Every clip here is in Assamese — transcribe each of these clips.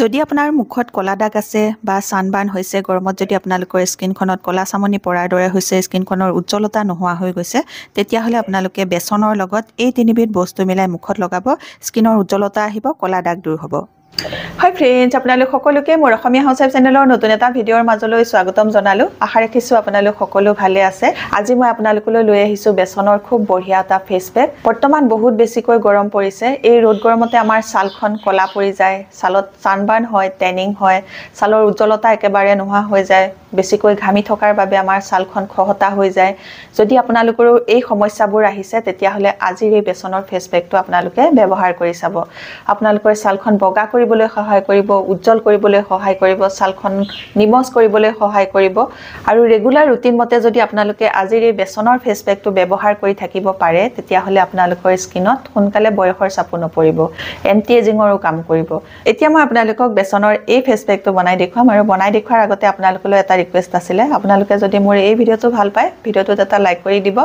যদি আপোনাৰ মুখত কলা দাগ আছে বা সানবাৰ্ণ হৈছে গৰমত যদি আপোনালোকৰ স্কিনখনত কলা চামনি পৰাৰ দৰে হৈছে স্কিনখনৰ উজ্জ্বলতা নোহোৱা হৈ গৈছে তেতিয়াহলে আপোনালোকে বেচনৰ লগত এই তিনিবিধ বস্তু মিলাই মুখত লগাব স্কিনৰ উজ্জ্বলতা আহিব কলা দাগ দূৰ হ'ব হাই ফ্ৰেন্ডস আপোনালোক সকলোকে মোৰ অসমীয়া হাউচৱাইফ চেনেলৰ নতুন এটা ভিডিঅ'ৰ মাজলৈ স্বাগতম জনালো আশা ৰাখিছো আপোনালোক সকলো ভালে আছে আজি মই আপোনালোকলৈ লৈ আহিছো বেচনৰ খুব বঢ়িয়া এটা ফেস পেক বৰ্তমান বহুত বেছিকৈ গৰম পৰিছে এই ৰ'দ গৰমতে আমাৰ ছালখন কলা পৰি যায় ছালত সানবাৰ্ণ হয় টেনিং হয় ছালৰ উজ্জ্বলতা একেবাৰে নোহোৱা হৈ যায় বেছিকৈ ঘামি থকাৰ বাবে আমাৰ ছালখন খহতা হৈ যায় যদি আপোনালোকৰ এই সমস্যাবোৰ আহিছে তেতিয়াহলে আজিৰ এই বেচনৰ ফেস পেকটো আপোনালোকে ব্যৱহাৰ কৰি চাব আপোনালোকৰ ছালখন বগা কৰিবলৈ সহায় কৰিব উজ্জ্বল কৰিবলৈ সহায় কৰিব ছালখন নিমজ কৰিবলৈ সহায় কৰিব আৰু ৰেগুলাৰ ৰুটিন মতে যদি আপোনালোকে আজিৰ এই বেচনৰ ফেস পেকটো ব্যৱহাৰ কৰি থাকিব পাৰে তেতিয়াহলে আপোনালোকৰ স্কিনত সোনকালে বয়সৰ চাপ নপৰিব এন্টি এজিংৰো কাম কৰিব এতিয়া মই আপোনালোকক বেচনৰ এই ফেস পেকটো বনাই দেখুৱাম আৰু বনাই দেখুৱাৰ আগতে আপোনালোকলৈ এটা ৰিকুৱেষ্ট আছিল আপোনালোকে যদি মোৰ এই ভিডিঅ'টো ভাল পায় ভিডিঅ'টোত এটা লাইক কৰি দিব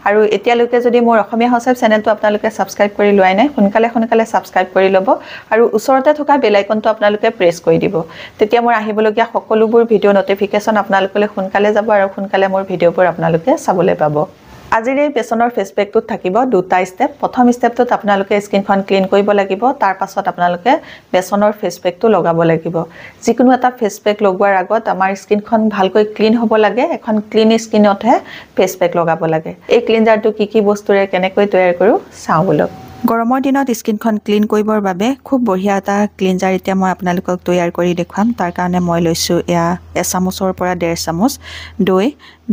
আৰু এতিয়ালৈকে যদি মোৰ অসমীয়া হাউচৱাইফ চেনেলটো আপোনালোকে সাবস্ক্ৰাইব কৰি লোৱাই নাই সোনকালে সাবস্ক্ৰাইব কৰি ল'ব আৰু ওচৰতে থকা বেল আইকনটো আপোনালোকে প্ৰেছ কৰি দিব তেতিয়া মোৰ আহিবলগীয়া সকলোবোৰ ভিডিঅ' নটিফিকেশন আপোনালোকলৈ সোনকালে যাব আৰু সোনকালে মোৰ ভিডিঅ'বোৰ আপোনালোকে চাবলৈ পাব আজিৰ এই বেচনৰ ফেস পেকটোত থাকিব দুটা স্টেপ প্ৰথম স্টেপটোত আপোনালোকে স্কিনখন ক্লিন কৰিব লাগিব তাৰ পাছত আপোনালোকে বেচনৰ ফেস পেকটো লগাব লাগিব যিকোনো এটা ফেস পেক লগোৱাৰ আগত আমাৰ স্কিনখন ভালকৈ ক্লিন হ'ব লাগে এখন ক্লিন স্কিনতহে ফেস পেক লগাব লাগে এই ক্লিনজাৰটো কি বস্তুৰে কেনেকৈ তৈয়াৰ কৰো চাওঁ বলক গৰমৰ দিনত স্কিনখন ক্লিন কৰিবৰ বাবে খুব বঢ়িয়া এটা ক্লিনজাৰ এতিয়া মই আপোনালোকক তৈয়াৰ কৰি দেখুৱাম তাৰ কাৰণে মই লৈছো এয়া 1 চামুচৰ পৰা 1.5 চামুচ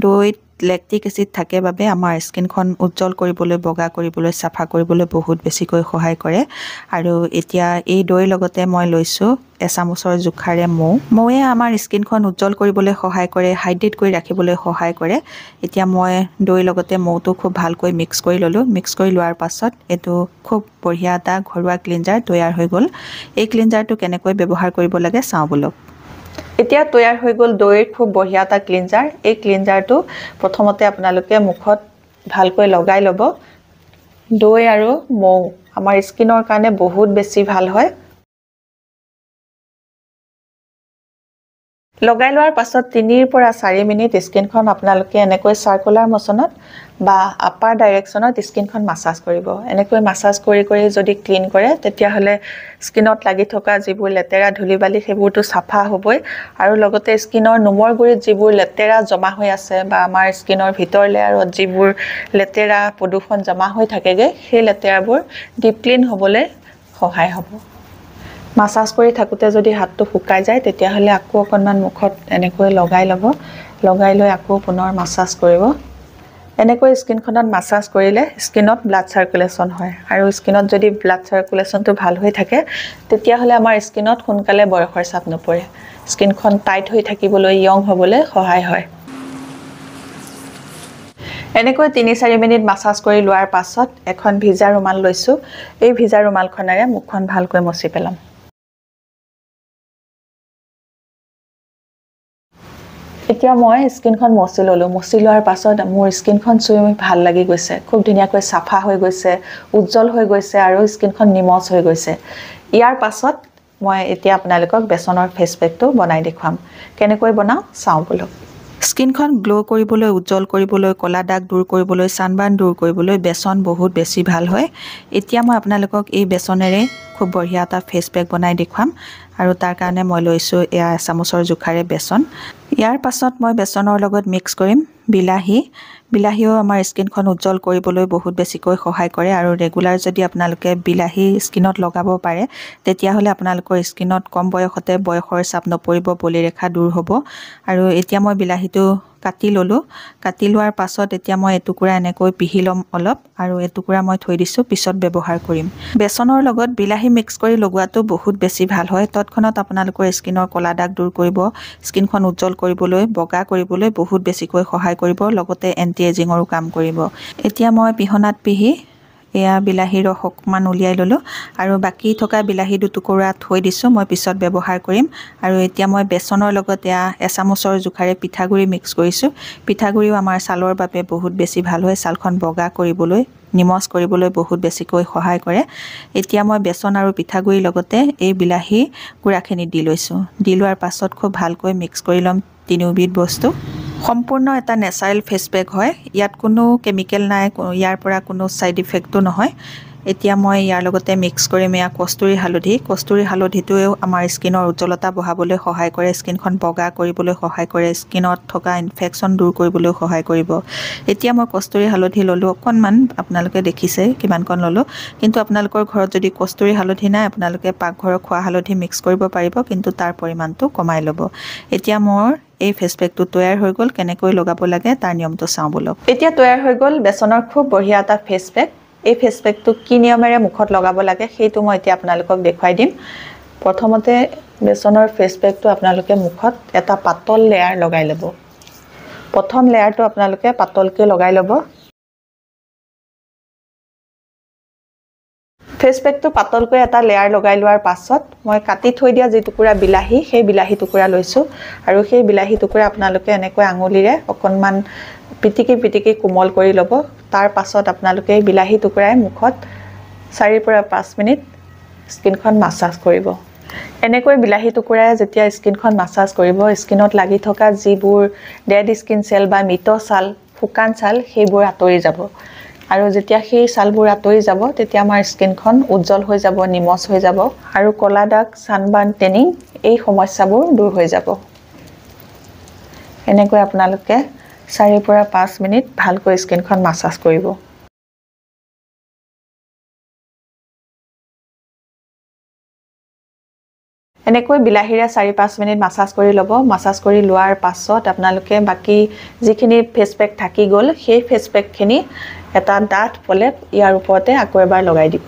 দৈত লেক্টিক এসিড থাকে বাবে আমাৰ স্কিনখন উজ্জ্বল কৰিবলৈ বগা কৰিবলৈ সাফা কৰিবলৈ বহুত বেছিকৈ সহায় কৰে আৰু এতিয়া এই দৈৰ লগতে মই লৈছো 1 চামুচৰ জুখাৰে মৌয়ে আমাৰ স্কিনখন উজ্জ্বল কৰিবলৈ সহায় কৰে হাইড্ৰেট কৰি ৰাখিবলৈ সহায় কৰে এতিয়া মই দৈৰ লগতে মৌটো খুব ভালকৈ মিক্স কৰি ললো মিক্স কৰি লোৱাৰ পাছত এটো খুব বঢ়িয়া এটা ঘৰুৱা ক্লিনজাৰ তৈয়াৰ হৈ গল এই ক্লিনজাৰটো কেনেকৈ ব্যৱহাৰ কৰিব লাগে চাওঁ বলক এতিয়া তৈয়াৰ হৈ গল দৈৰ খুব বঢ়িয়া এটা ক্লিনজাৰ এই ক্লিনজাৰটো প্ৰথমতে আপোনালোকে মুখত ভালকৈ লগাই ল'ব দৈ আৰু মৌ আমাৰ স্কিনৰ কাৰণে বহুত বেছি ভাল হয় লগাই লোৱাৰ পাছত 3 পৰা 4 মিনিট স্কিনখন আপোনালোকে এনেকৈ সাৰ্কুলাৰ মোচনত বা আপাৰ ডাইৰেকচনত স্কিনখন মাসাজ কৰিব এনেকৈ মাসাজ কৰি যদি ক্লিন কৰে তেতিয়া হলে স্কিনত লাগি থকা যিবোৰ লেতেৰা ধুলিবালি সেইবোৰটো সাফা হ'বই আৰু লগতে স্কিনৰ নোমৰ গুৰিত যিবোৰ লেতেৰা জমা হৈ আছে বা আমাৰ স্কিনৰ ভিতৰ লেয়াৰত যিবোৰ লেতেৰা প্ৰদূষণ জমা হৈ থাকেগে সেই লেতেৰাবোৰ ডিপ ক্লিন হ'বলৈ সহায় হ'ব মাসাজ কৰি থাকুতে যদি হাতটো শুকাই যায় তেতিয়া হলে আকৌ অকনমান মুখত এনেকৈ লগাই ল'ব লগাই লৈ আকৌ পুনৰ মাসাজ কৰিব এনেকৈ স্কিনখনত মাসাজ কৰিলে স্কিনত ব্লাড সাৰ্কুলেশন হয় আৰু স্কিনত যদি ব্লাড সাৰ্কুলেশনটো ভাল হৈ থাকে তেতিয়া হলে আমাৰ স্কিনত সোনকালে বয়সৰ চাপ নপৰে স্কিনখন টাইট হৈ থাকিবলৈ ইয়ং হ'বলৈ সহায় হয় এনেকৈ 3-4 মিনিট মাসাজ কৰি লোৱাৰ পাছত এখন ভিজা ৰুমাল লৈছো এই ভিজা ৰুমালখনেৰে মুখখন ভালকৈ মচি পেলাম এতিয়া মই স্কিনখন মচি ললো মচি লোৱাৰ পাছত মোৰ স্কিনখন চুই ভাল লাগি গৈছে খুব ধুনীয়াকৈ সাফা হৈ গৈছে উজ্জ্বল হৈ গৈছে আৰু স্কিনখন নিমজ হৈ গৈছে ইয়াৰ পাছত মই এতিয়া আপোনালোকক বেচনৰ ফেস পেকটো বনাই দেখুৱাম কেনেকৈ বনাও চাওঁ বলক স্কিনখন গ্লো কৰিবলৈ উজ্জ্বল কৰিবলৈ কলা দাগ দূৰ কৰিবলৈ সানবাৰ্ণ দূৰ কৰিবলৈ বেচন বহুত বেছি ভাল হয় এতিয়া মই আপোনালোকক এই বেচনেৰে খুব বঢ়িয়া এটা ফেস পেক বনাই দেখুৱাম আৰু তাৰ কাৰণে মই লৈছো এয়া 1 চামুচৰ জুখাৰে বেচন ইয়াৰ পাছত মই বেচনৰ লগত মিক্স কৰিম বিলাহীও আমাৰ স্কিনখন উজ্জ্বল কৰিবলৈ বহুত বেছিকৈ সহায় কৰে আৰু ৰেগুলাৰ যদি আপোনালোকে বিলাহী স্কিনত লগাব পাৰে তেতিয়া হলে আপোনালোকৰ স্কিনত কম বয়সতে বয়সৰ চাপ নপৰিব বলিৰেখা দূৰ হ'ব আৰু এতিয়া মই বিলাহীটো কাটি ললো কাটি লোৱাৰ পাছত এতিয়া মই এটুকুৰা এনেকৈ পিহি লম অলপ আৰু এটুকুৰা মই থৈ দিছো পিছত ব্যৱহাৰ কৰিম বেচনৰ লগত বিলাহী মিক্স কৰি লগোৱাটো বহুত বেছি ভাল হয় তৎক্ষণাত আপোনালোকৰ স্কিনৰ কলা দাগ দূৰ কৰিব স্কিনখন উজ্জ্বল কৰিবলৈ বগা কৰিবলৈ বহুত বেছিকৈ সহায় কৰিব লগতে এন্টি এজিংৰো কাম কৰিব এতিয়া মই পিহনাত পিহি এয়া বিলাহীৰ ৰস অকণমান উলিয়াই ল'লোঁ আৰু বাকী থকা বিলাহী দুটুকুৰা থৈ দিছোঁ, মই পিছত ব্যৱহাৰ কৰিম। আৰু এতিয়া মই বেচনৰ লগত এয়া এচামুচৰ জোখাৰে পিঠাগুড়ি মিক্স কৰিছোঁ। পিঠাগুড়িও আমাৰ ছালৰ বাবে বহুত বেছি ভাল হয়, ছালখন বগা কৰিবলৈ, নিমজ কৰিবলৈ বহুত বেছিকৈ সহায় কৰে। এতিয়া মই বেচন আৰু পিঠাগুড়িৰ লগতে এই বিলাহী গুড়াখিনি দি লৈছোঁ। দি লোৱাৰ পাছত খুব ভালকৈ মিক্স কৰি ল'ম তিনিওবিধ বস্তু। সম্পূৰ্ণ এটা নেচাৰেল ফেচ পেক হয়, ইয়াত কোনো কেমিকেল নাই, ইয়াৰ পৰা কোনো ছাইড ইফেক্টো নহয়। এতিয়া মই ইয়াৰ লগতে মিক্স কৰিম এয়া কস্তুৰী হালধি। কস্তুৰী হালধিটোৱেও আমাৰ স্কিনৰ উজ্জ্বলতা বঢ়াবলৈ সহায় কৰে, স্কিনখন বগা কৰিবলৈ সহায় কৰে, স্কিনত থকা ইনফেকশ্যন দূৰ কৰিবলৈ সহায় কৰিব। এতিয়া মই কস্তুৰী হালধি ল'লোঁ অকণমান, আপোনালোকে দেখিছে কিমানকণ ল'লোঁ। কিন্তু আপোনালোকৰ ঘৰত যদি কস্তুৰী হালধি নাই, আপোনালোকে পাকঘৰৰ খোৱা হালধি মিক্স কৰিব পাৰিব, কিন্তু তাৰ পৰিমাণটো কমাই ল'ব। এতিয়া মোৰ এই ফেচ পেকটো তৈয়াৰ হৈ গ'ল। কেনেকৈ লগাব লাগে তাৰ নিয়মটো চাওঁ বলক। এতিয়া তৈয়াৰ হৈ গ'ল বেচনৰ খুব বঢ়িয়া এটা ফেচ পেক। এই ফেচ পেকটো কি নিয়মেৰে মুখত লগাব লাগে সেইটো মই এতিয়া আপোনালোকক দেখুৱাই দিম। প্ৰথমতে বেচনৰ ফেচ পেকটো আপোনালোকে মুখত এটা পাতল লেয়াৰ লগাই ল'ব। প্ৰথম লেয়াৰটো আপোনালোকে পাতলকৈ লগাই ল'ব। ফেচ পেকটো পাতলকৈ এটা লেয়াৰ লগাই লোৱাৰ পাছত মই কাটি থৈ দিয়া যি টুকুৰা বিলাহী, সেই বিলাহী টুকুৰা লৈছোঁ। আৰু সেই বিলাহী টুকুৰা আপোনালোকে এনেকৈ আঙুলিৰে অকণমান পিটিকি কোমল কৰি ল'ব। তাৰ পাছত আপোনালোকে এই বিলাহী টুকুৰাই মুখত 4 পৰা 5 মিনিট স্কিনখন মাছাজ কৰিব। এনেকৈ বিলাহী টুকুৰাই যেতিয়া স্কিনখন মাছাজ কৰিব, স্কিনত লাগি থকা যিবোৰ ডেড স্কিন চেল বা মৃত ছাল, শুকান ছাল, সেইবোৰ আঁতৰি যাব। আৰু যেতিয়া সেই ছালবোৰ আঁতৰি যাব, তেতিয়া আমাৰ স্কিনখন উজ্জ্বল হৈ যাব, নিমজ হৈ যাব আৰু ক'লা দাগ, ছানবাৰ্ণ, টেনিং এই সমস্যাবোৰ দূৰ হৈ যাব। এনেকৈ আপোনালোকে 4 পৰা 5 মিনিট ভালকৈ স্কিনখন মাছাজ কৰিব। এনেকৈ বিলাহীৰে 4-5 মিনিট মাছাজ কৰি ল'ব। মাছাজ কৰি লোৱাৰ পাছত আপোনালোকে বাকী যিখিনি ফেচ পেক থাকি গ'ল, সেই ফেচ পেকখিনি এটা ডাঠ প্ৰলেপ ইয়াৰ ওপৰতে আকৌ এবাৰ লগাই দিব।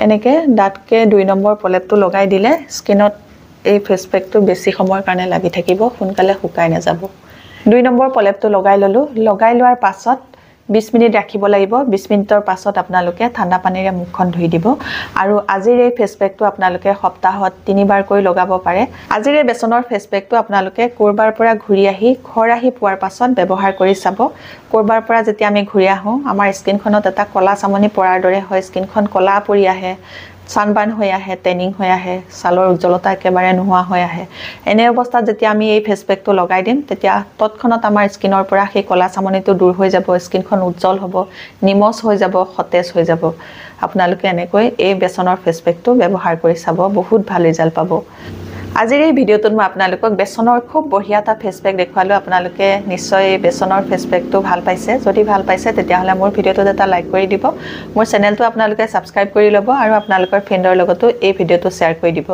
এনেকৈ ডাঠকৈ 2 নম্বৰ প্ৰলেপটো লগাই দিলে স্কিনত এই ফেচ পেকটো বেছি সময়ৰ কাৰণে লাগি থাকিব, সোনকালে শুকাই নাযাব। 2 নম্বৰ প্ৰলেপটো লগাই ল'লোঁ। লগাই লোৱাৰ পাছত 20 মিনিট ৰাখিব লাগিব। 20 মিনিটৰ পাছত আপোনালোকে ঠাণ্ডা পানীৰে মুখখন ধুই দিব। আৰু আজিৰ এই ফেচ পেকটো আপোনালোকে সপ্তাহত 3 বাৰকৈ লগাব পাৰে। আজিৰ এই বেচনৰ ফেচ পেকটো আপোনালোকে ক'ৰবাৰ পৰা ঘূৰি আহি ঘৰ আহি পোৱাৰ পাছত ব্যৱহাৰ কৰি চাব। ক'ৰবাৰ পৰা যেতিয়া আমি ঘূৰি আহোঁ, আমাৰ স্কিনখনত এটা ক'লা চামনি পৰাৰ দৰে হয়, স্কিনখন ক'লা পৰি আহে, ছানবাৰ্ণ হৈ আহে, টেনিং হৈ আহে, ছালৰ উজ্জ্বলতা একেবাৰে নোহোৱা হৈ আহে। এনে অৱস্থাত যেতিয়া আমি এই ফেচ পেকটো লগাই দিম, তেতিয়া তৎক্ষণাত আমাৰ স্কিনৰ পৰা সেই ক'লা চামনিটো দূৰ হৈ যাব, স্কিনখন উজ্জ্বল হ'ব, নিমজ হৈ যাব, সতেজ হৈ যাব। আপোনালোকে এনেকৈ এই বেচনৰ ফেচ পেকটো ব্যৱহাৰ কৰি চাব, বহুত ভাল ৰিজাল্ট পাব। আজিৰ এই ভিডিঅ'টোত মই আপোনালোকক বেচনৰ খুব বঢ়িয়া এটা ফেচ পেক দেখুৱালোঁ। আপোনালোকে নিশ্চয় এই বেচনৰ ফেচ পেকটো ভাল পাইছে। যদি ভাল পাইছে তেতিয়াহ'লে মোৰ ভিডিঅ'টোত এটা লাইক কৰি দিব। মোৰ চেনেলটো আপোনালোকে ছাবস্ক্ৰাইব কৰি ল'ব আৰু আপোনালোকৰ ফ্ৰেণ্ডৰ লগতো এই ভিডিঅ'টো শ্বেয়াৰ কৰি দিব।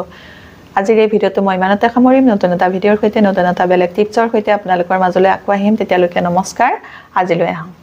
আজিৰ এই ভিডিঅ'টো মই ইমানতে সামৰিম। নতুন এটা ভিডিঅ'ৰ সৈতে, নতুন এটা বেলেগ টিপছৰ সৈতে আপোনালোকৰ মাজলৈ আকৌ আহিম। তেতিয়ালৈকে নমস্কাৰ, আজিলৈ আহোঁ।